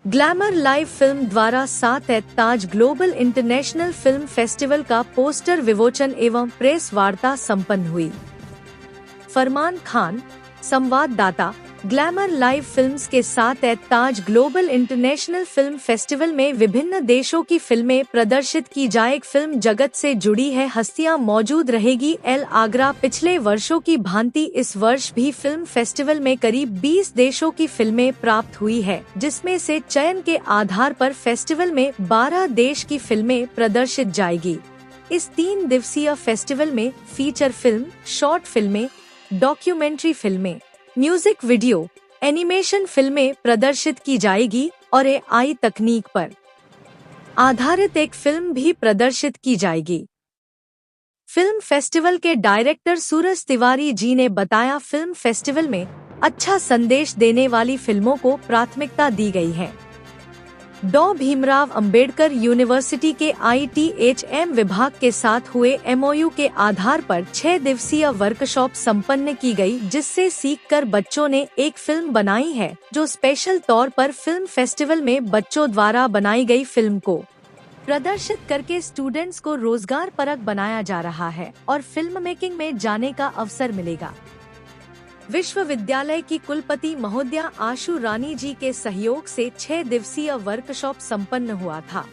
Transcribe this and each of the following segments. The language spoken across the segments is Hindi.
ग्लैमर लाइव फिल्म द्वारा 7 ताज ग्लोबल इंटरनेशनल फिल्म फेस्टिवल का पोस्टर विमोचन एवं प्रेस वार्ता संपन्न हुई। फरमान खान, संवाददाता। ग्लैमर लाइव फिल्म्स के 7 ताज ग्लोबल इंटरनेशनल फिल्म फेस्टिवल में विभिन्न देशों की फिल्में प्रदर्शित की जाएगी। फिल्म जगत से जुड़ी है हस्तियां मौजूद रहेगी। एल आगरा। पिछले वर्षों की भांति इस वर्ष भी फिल्म फेस्टिवल में करीब 20 देशों की फिल्में प्राप्त हुई है, जिसमें से चयन के आधार पर फेस्टिवल में 12 देश की फिल्में प्रदर्शित जाएगी। इस 3 दिवसीय फेस्टिवल में फीचर फिल्म, शॉर्ट फिल्में, डॉक्यूमेंट्री फिल्में, म्यूजिक वीडियो, एनिमेशन फिल्में प्रदर्शित की जाएगी और AI तकनीक पर आधारित एक फिल्म भी प्रदर्शित की जाएगी। फिल्म फेस्टिवल के डायरेक्टर सूरज तिवारी जी ने बताया, फिल्म फेस्टिवल में अच्छा संदेश देने वाली फिल्मों को प्राथमिकता दी गई है। डॉ भीमराव अंबेडकर यूनिवर्सिटी के ITHM विभाग के साथ हुए MOU के आधार पर 6 दिवसीय वर्कशॉप संपन्न की गई, जिससे सीखकर बच्चों ने एक फिल्म बनाई है, जो स्पेशल तौर पर फिल्म फेस्टिवल में बच्चों द्वारा बनाई गई फिल्म को प्रदर्शित करके स्टूडेंट्स को रोजगार परक बनाया जा रहा है और फिल्म मेकिंग में जाने का अवसर मिलेगा। विश्वविद्यालय की कुलपति महोदया आशु रानी जी के सहयोग से 6 दिवसीय वर्कशॉप संपन्न हुआ था।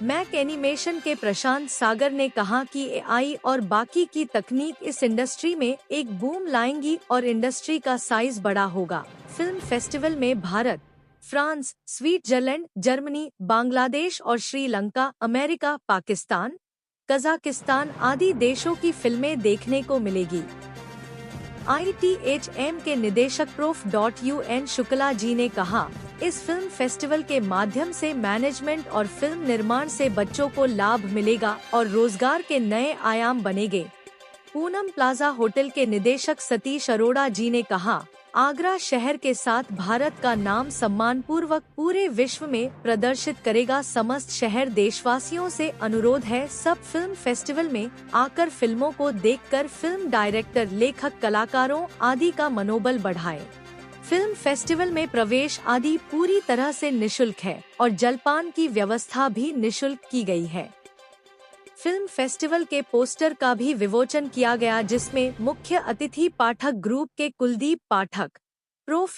मैक एनिमेशन के प्रशांत सागर ने कहा कि AI और बाकी की तकनीक इस इंडस्ट्री में एक बूम लाएंगी और इंडस्ट्री का साइज बड़ा होगा। फिल्म फेस्टिवल में Bharat, France, Switzerland, Germany, Bangladesh और श्रीलंका, अमेरिका, पाकिस्तान, कजाकिस्तान आदि देशों की फिल्में देखने को मिलेगी। ITHM के निदेशक prof. शुक्ला जी ने कहा, इस फिल्म फेस्टिवल के माध्यम से मैनेजमेंट और फिल्म निर्माण से बच्चों को लाभ मिलेगा और रोजगार के नए आयाम बनेंगे। पूनम प्लाजा होटल के निदेशक सतीश अरोड़ा जी ने कहा, आगरा शहर के साथ भारत का नाम सम्मान पूर्वक पूरे विश्व में प्रदर्शित करेगा। समस्त शहर देशवासियों से अनुरोध है, सब फिल्म फेस्टिवल में आकर फिल्मों को देखकर फिल्म डायरेक्टर, लेखक, कलाकारों आदि का मनोबल बढ़ाएं। फिल्म फेस्टिवल में प्रवेश आदि पूरी तरह से निशुल्क है और जलपान की व्यवस्था भी निशुल्क की गई है। फिल्म फेस्टिवल के पोस्टर का भी विमोचन किया गया, जिसमें मुख्य अतिथि पाठक ग्रुप के कुलदीप पाठक, प्रोफ.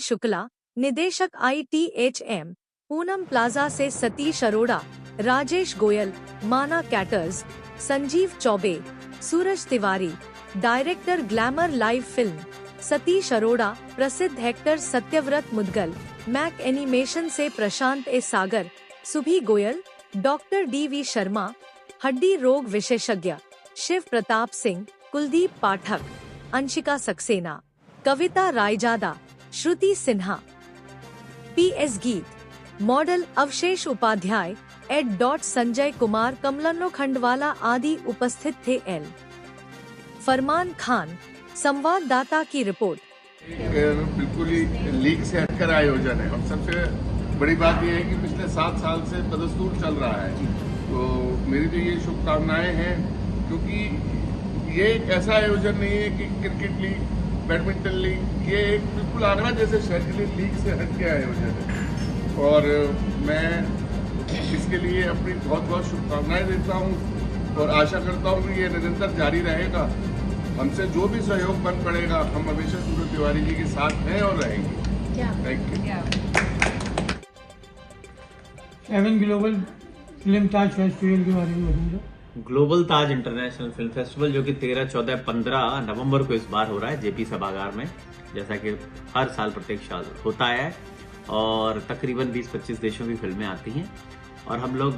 शुक्ला, निदेशक ITHM, पूनम प्लाजा से Satish Arora, Rajesh Goyal, Mana caterers, Sanjeev Choubey, Suraj Tiwari, director glamour live film, Satish Arora, प्रसिद्ध actor Satyavrat Mudgal, Mac animation से प्रशांत सागर, सुभी गोयल, डॉ. DV शर्मा, हड्डी रोग विशेषज्ञ, शिव प्रताप सिंह, कुलदीप पाठक, अंशिका सक्सेना, कविता रायजादा, श्रुति सिन्हा, PS गीत, मॉडल अवशेष उपाध्याय, एड. संजय कुमार, कमलन्नो खंडवाला आदि उपस्थित थे। एल फरमान खान, संवाददाता की रिपोर्ट। बिल्कुल ही लीग से हटकर आयोजन है और सबसे बड़ी बात यह है कि पिछले 7 साल से बदस्तूर चल रहा है, तो मेरी तो ये शुभकामनाएं हैं, क्योंकि ये एक ऐसा आयोजन नहीं है कि क्रिकेट लीग, बैडमिंटन लीग, ये एक बिल्कुल आगरा जैसे शहर के लिए लीग से हट के आयोजन है और मैं इसके लिए अपनी बहुत बहुत शुभकामनाएं देता हूँ और आशा करता हूँ कि ये निरंतर जारी रहेगा। हमसे जो भी सहयोग बन पड़ेगा, हम हमेशा सूरज तिवारी जी के साथ हैं और रहेंगे। Thank you. 7 global film Taj festival के बारे में बताइए। ग्लोबल ताज इंटरनेशनल फिल्म फेस्टिवल जो कि 13, 14, 15 नवंबर को इस बार हो रहा है JP सभागार में, जैसा कि हर साल प्रत्येक साल होता है और तकरीबन 20-25 देशों की फिल्में आती हैं और हम लोग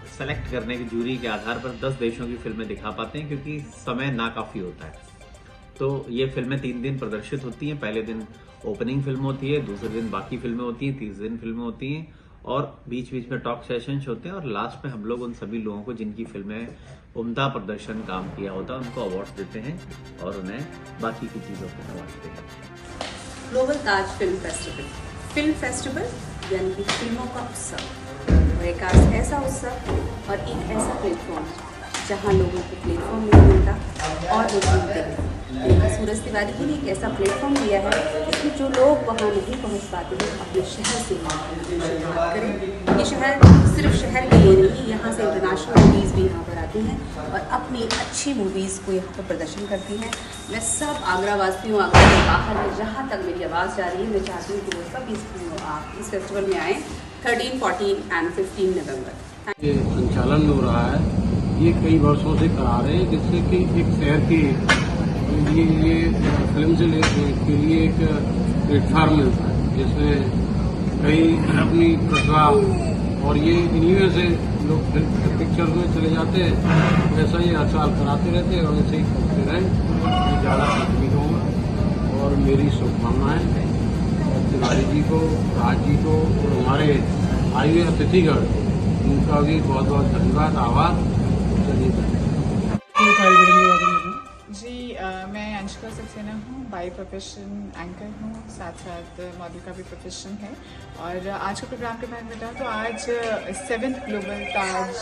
सेलेक्ट करने की जूरी के आधार पर 10 देशों की फिल्में दिखा पाते हैं, क्योंकि समय नाकाफी होता है। तो ये फिल्में 3 दिन प्रदर्शित होती हैं। पहले दिन ओपनिंग फिल्म होती है, दूसरे दिन बाकी फिल्में होती हैं, तीसरे दिन फिल्में होती हैं और बीच बीच में टॉक सेशंस होते हैं और लास्ट में हम लोग उन सभी लोगों को जिनकी फिल्में उम्दा प्रदर्शन काम किया होता है उनको अवार्ड्स देते हैं और उन्हें बाकी की चीज़ों को नवाजते हैं। ग्लोबल ताज फिल्म फेस्टिवल यानी कि फिल्मों का उत्सव, और एक ऐसा उत्सव और एक ऐसा प्लेटफॉर्म जहां लोगों को प्लेटफॉर्म नहीं मिलता और वो ढूंढते हैं। सूरज तिवारी जी ने एक ऐसा प्लेटफॉर्म दिया है जिसमें जो लोग वहाँ नहीं पहुँच पाते हैं अपने शहर से शुरुआत करें। ये शहर सिर्फ शहर के लिए नहीं, यहाँ से इंटरनेशनल मूवीज़ भी यहाँ पर आती हैं और अपनी अच्छी मूवीज़ को यहाँ पर प्रदर्शन करती हैं। मैं सब आगरा वासियों, आगरा के बाहर में जहाँ तक मेरी आवाज़ जा रही है, मैं चाहती हूँ कि वो सब आप इस फेस्टिवल में आएँ 13, 14 एंड 15 नवंबर। ये संचालन हो रहा है, ये कई वर्षों से करा रहे हैं, जिससे कि एक शहर के लिए ये फिल्म से के लिए एक प्लेटफार्म मिलता है, जिसमें कई अपनी प्रतिभा और ये इन्हीं में से लोग पिक्चर में चले जाते हैं। वैसा ये हर साल कराते रहते हैं और ऐसे ही करते रहें। मैं ज़्यादा संतुलित होंगे और मेरी शुभकामनाएँ तिवारी जी को, राज जी को और हमारे आए हुए अतिथिगण, उनका भी बहुत बहुत धन्यवाद, आभार। जी मैं अंशिका सक्सेना हूँ, बाई प्रोफेशन एंकर हूँ, साथ साथ मॉडल का भी प्रोफेशन है। और आज के प्रोग्राम के बारे में बताऊँ तो आज 7th ग्लोबल ताज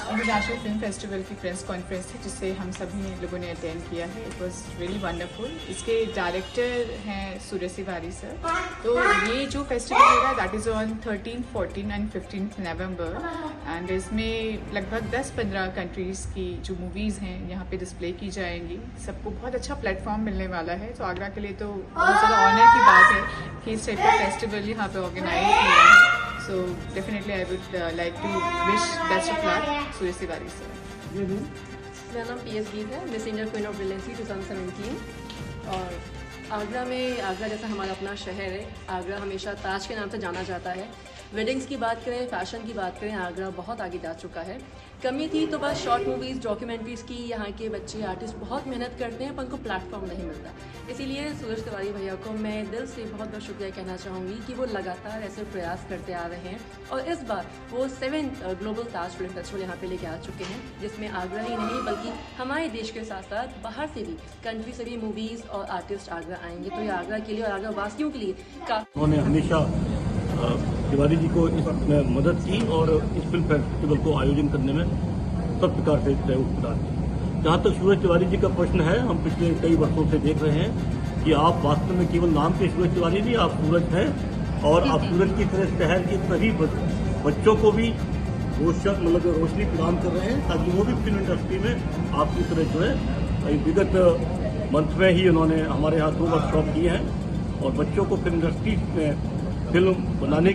इंटरनेशनल फिल्म फेस्टिवल की प्रेस कॉन्फ्रेंस थी, जिसे हम सभी लोगों ने अटेंड किया है। It was really wonderful. इसके डायरेक्टर हैं सूरज तिवारी सर। तो ये जो फेस्टिवल होगा that is on 13, 14 and 15 November and इसमें लगभग 10-15 कंट्रीज़ की जो मूवीज़ हैं यहाँ पे डिस्प्ले की जाएंगी। सबको बहुत अच्छा प्लेटफॉर्म मिलने वाला है। तो आगरा के लिए तो बहुत ज़्यादा ऑनर की बात है कि इस टाइप का फेस्टिवल यहाँ पे ऑर्गेनाइज किया है। So definitely I would like to wish best of luck Suraj Tiwari sir. मेरा नाम PS गीत है, Miss India Queen of Brilliancy 2017। और आगरा जैसा हमारा अपना शहर है। आगरा हमेशा ताज के नाम से जाना जाता है। वेडिंग्स की बात करें, फैशन की बात करें, आगरा बहुत आगे जा चुका है। कमी थी तो बस शॉर्ट मूवीज़, डॉक्यूमेंट्रीज़ की। यहाँ के बच्चे आर्टिस्ट बहुत मेहनत करते हैं पर उनको प्लेटफॉर्म नहीं मिलता। इसीलिए सूरज तिवारी भैया को मैं दिल से बहुत बहुत शुक्रिया कहना चाहूँगी कि वो लगातार ऐसे प्रयास करते आ रहे हैं और इस बार वो 7th ग्लोबल ताज फिल्म फेस्टिवल यहाँ पे लेके आ चुके हैं, जिसमें आगरा ही नहीं बल्कि हमारे देश के साथ साथ बाहर से भी कंट्री से भी मूवीज़ और आर्टिस्ट आगरा आएंगे। तो ये आगरा के लिए और आगरा वासियों के लिए उन्होंने हमेशा तिवारी जी को इसमें मदद की और इस फिल्म फेस्टिवल को आयोजन करने में सब प्रकार से सहयोग प्रदान किया। जहाँ तक सूरज तिवारी जी का प्रश्न है, हम पिछले कई वर्षों से देख रहे हैं कि आप वास्तव में केवल नाम के सूरज तिवारी नहीं, आप सूरज हैं और आप सूरज की तरह शहर के सभी बच्चों को भी रोशनी प्रदान कर रहे हैं ताकि वो भी फिल्म इंडस्ट्री में आपकी तरह जो है। विगत मंथ में ही उन्होंने हमारे यहाँ 2 वर्कशॉप किए हैं और बच्चों को फिल्म इंडस्ट्री में फिल्म बनाने